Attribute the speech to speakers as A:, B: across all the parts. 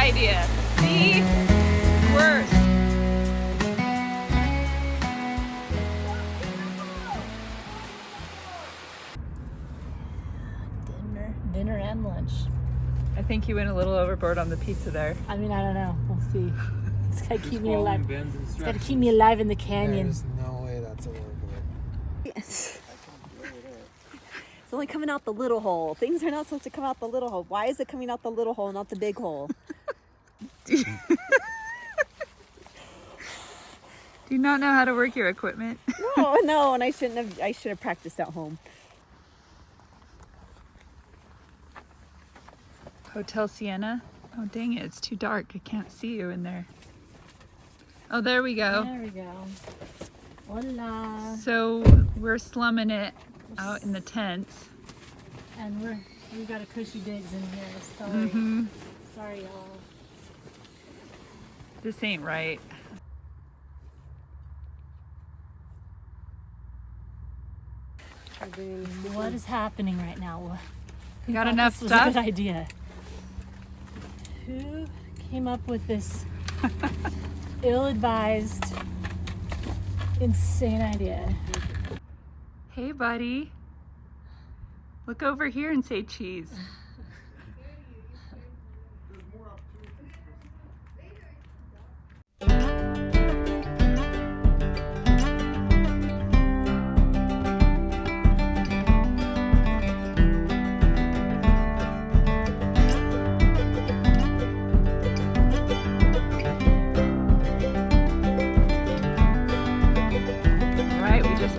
A: idea. The worst.
B: Dinner and lunch.
A: I think you went a little overboard on the pizza there.
B: I mean, I don't know. We'll see. It's gotta keep me alive.
C: It's
B: gotta keep me alive in the canyon.
C: There's no way that's a work of it.
D: Yes. It's only coming out the little hole. Things are not supposed to come out the little hole. Why is it coming out the little hole, not the big hole?
A: Do you not know how to work your equipment?
D: No, and I should have practiced at home.
A: Hotel Sienna. Oh dang it, it's too dark. I can't see you in there. Oh, there we go.
B: There we go. Hola.
A: So we're slumming it out in the tents.
B: And we've got a cushy digs in here. Sorry.
A: Mm-hmm.
B: Sorry, y'all.
A: This ain't right.
B: What is happening right now?
A: You got enough
B: This was
A: stuff?
B: a good idea. Who came up with this ill-advised, insane idea?
A: Hey buddy. Look over here and say cheese.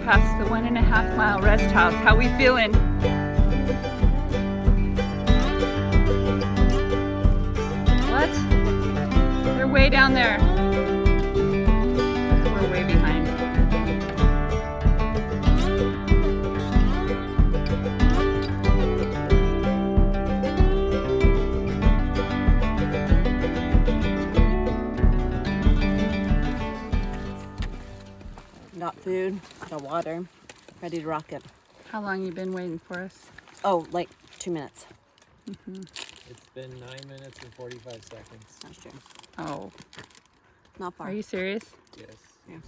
A: Past the 1.5 mile rest house. How we feeling? What? They're way down there. We're way behind.
D: Got food, got water, ready to rock it.
A: How long you been waiting for us?
D: Oh, like 2 minutes.
A: Mm-hmm.
C: It's been 9 minutes and 45 seconds.
D: That's true.
A: Oh,
D: Not far.
A: are you serious?
C: Yes.
D: Yeah.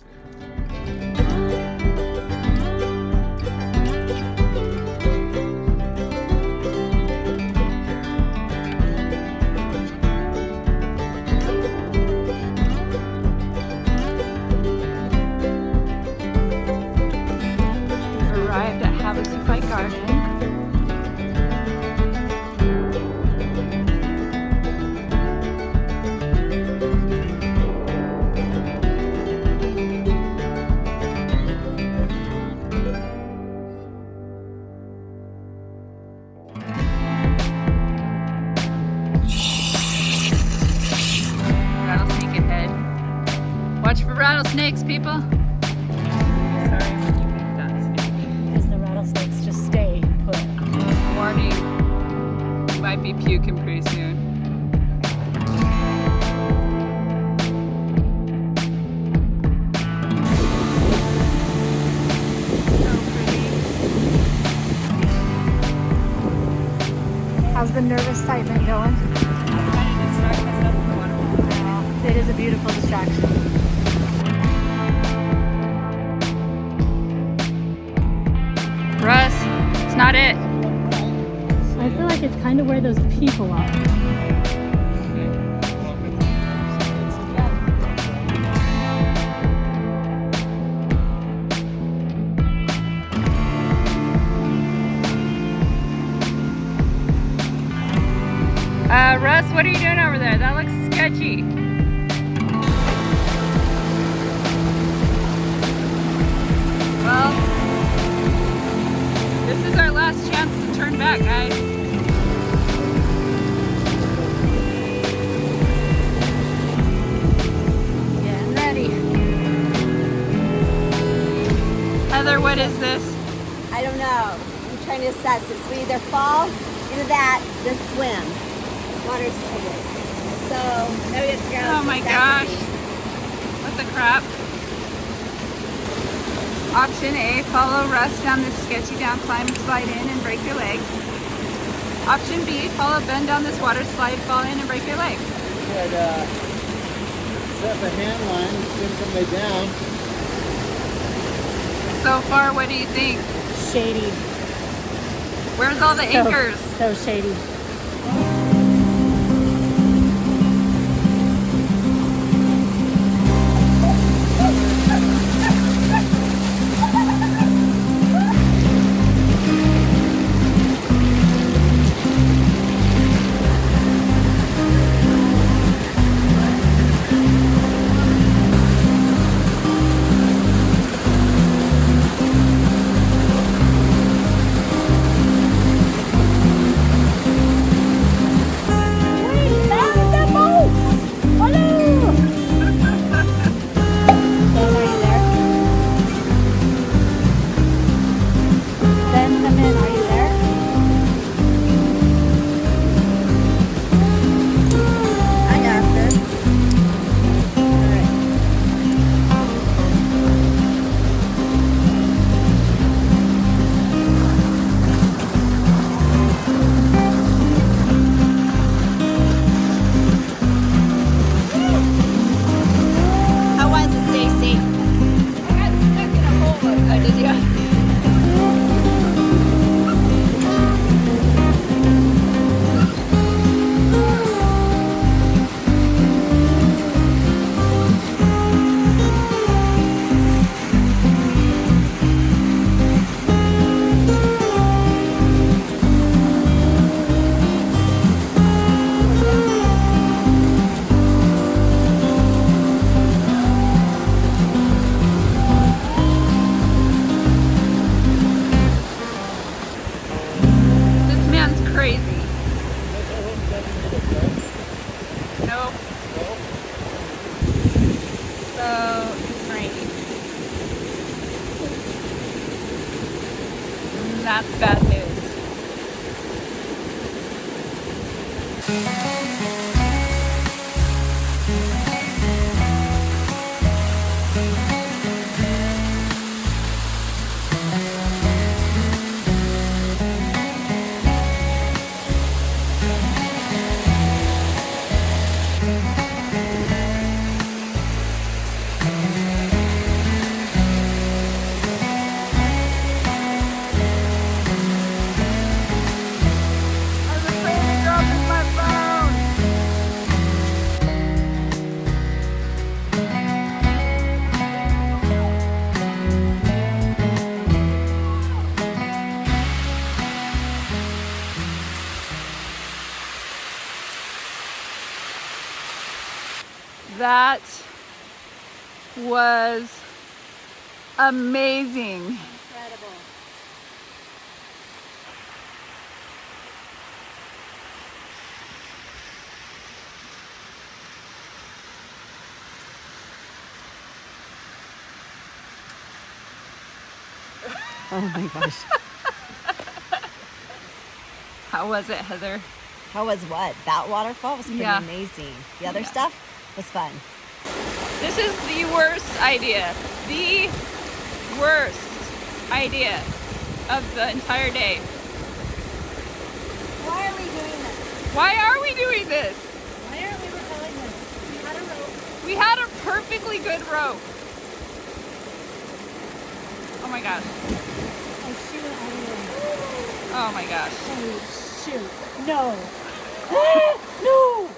A: Arrived at Havasupai Gardens. Rattlesnake ahead. Watch for rattlesnakes, people. Sorry.
B: Because the rattlesnakes just stay put.
A: Warning, you might be puking pretty soon. So pretty.
B: How's the nervous excitement going?
A: I'm trying to distract myself with the waterfall.
B: It is a beautiful distraction.
A: Russ, it's not it.
B: I feel like it's kind of where those people are.
A: Russ, what are you doing over there? That looks sketchy. Well, this is our last chance to turn back, guys.
B: Getting ready.
A: Heather, what is this?
D: I don't know. I'm trying to assess this. We either fall into that, then swim. Water's trouble. So, now we have to go.
A: Oh my gosh. What the crap? Option A, follow Russ down this sketchy down climb, slide in and break your leg. Option B, follow Ben down this water slide, fall in and break your leg.
C: could set up a hand line and swim somebody down.
A: So far, what do you think?
B: Shady.
A: Where's all the anchors?
B: So shady.
A: That's bad news. That was amazing.
D: Incredible. Oh my gosh.
A: How was it, Heather?
D: How was what? That waterfall was pretty
A: Yeah.
D: amazing. The other
A: Yeah.
D: stuff was fun.
A: This is the worst idea. The worst idea of the entire day.
D: Why are we doing this?
A: Why are we doing this?
B: Why aren't we rappelling this? We had a rope.
A: We had a perfectly good rope. Oh my gosh.
B: Oh shoot, I didn't know.
A: Oh my gosh.
B: Oh shoot. No. No!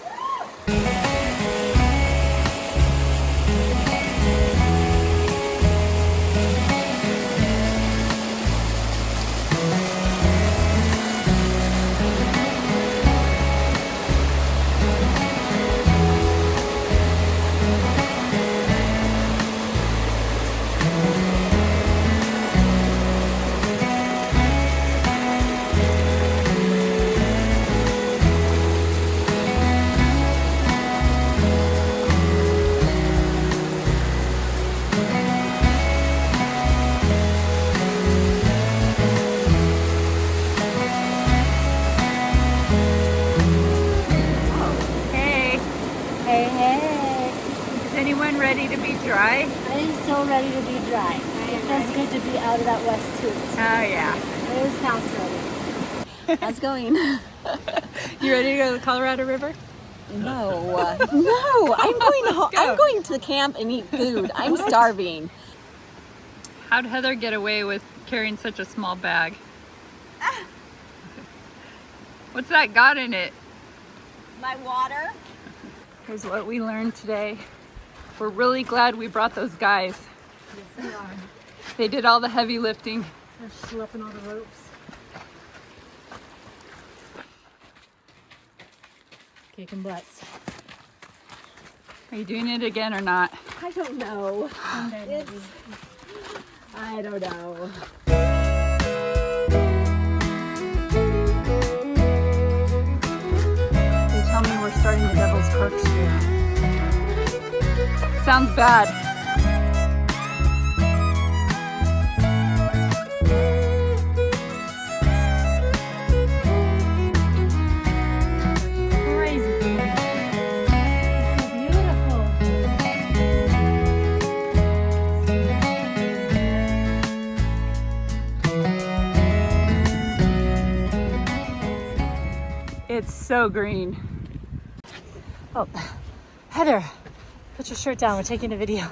A: Ready to be dry?
B: I am so ready to be dry. It feels good to be out of that wet suit.
A: Oh yeah.
B: It was past ready.
D: How's it going?
A: You ready to go to the Colorado River?
D: No, no, I'm going home. I'm going to the camp and eat food. I'm starving.
A: How'd Heather get away with carrying such a small bag? What's that got in it?
D: My water.
A: Here's what we learned today. We're really glad we brought those guys.
B: Yes, we are.
A: They did all the heavy lifting.
B: They're schlepping all the ropes. Kicking butts.
A: Are you doing it again or not?
D: I don't know.
B: Someday, maybe.
D: I don't know.
A: They tell me we're starting the Devil's Corkscrew. Sounds bad.
B: Crazy. It's so beautiful.
A: It's so green.
B: Oh, Heather, put your shirt down. We're taking a video.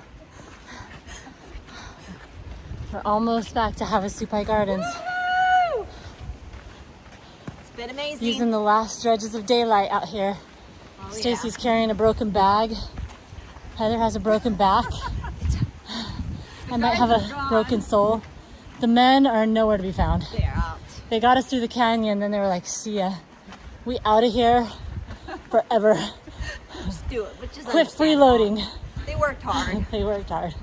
B: We're almost back to Havasupai Gardens.
D: Woo! It's been amazing.
B: Using the last dredges of daylight out here.
D: Oh,
B: Stacy's carrying a broken bag. Heather has a broken back. I might have a broken soul. The men are nowhere to be found.
D: They're out.
B: They got us through the canyon, then they were like, see ya. We out of here forever.
D: Just do it, which is
B: Quit
D: understandable.
B: freeloading.
D: They worked hard.
B: They worked hard.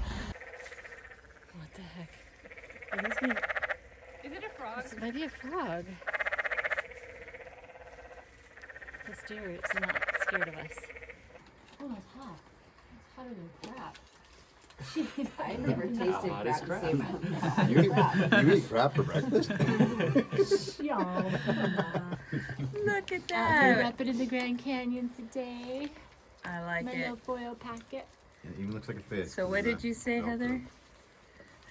B: What the heck?
A: Is it a frog?
B: This might be a frog. The steer is not scared of us. Oh, it's hot. It's hotter than crap.
D: I've never tasted
E: hot is
D: crap.
E: crap.
C: You eat crap for breakfast?
B: Y'all.
D: Look at
B: Out here rapping in the Grand Canyon today.
A: I like
B: My
A: it.
B: little foil packet.
C: It even looks like a fish.
A: So what did you say, Heather?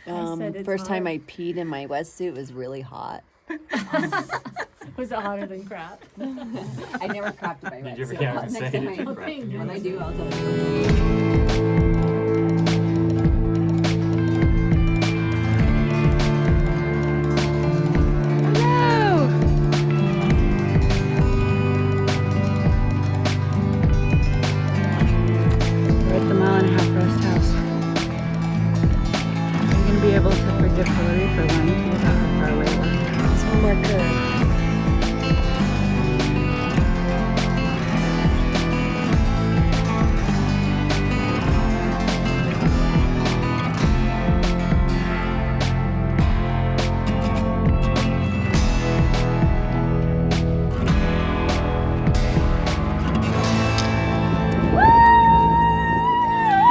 B: I said it's
D: First time
B: hot.
D: I peed in my wetsuit was really hot.
B: Was it hotter than crap?
D: I never crapped in my
E: Did you ever
D: wetsuit.
E: get out and
D: Next
E: say
D: time
E: did you
D: I-
E: crap?
B: thank
D: when I
B: goodness.
D: do, I'll tell you.
A: Hello! We're at the Mile and a Half Rest House. I'm gonna be able to forgive Hillary for lying to you about how far away it was.
D: It's one more curve.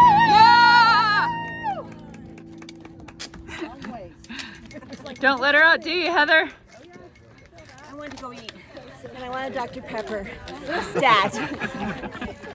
A: Yeah! Don't let her out, do you, Heather?
D: I wanted to go eat. And I wanted Dr. Pepper. Stat.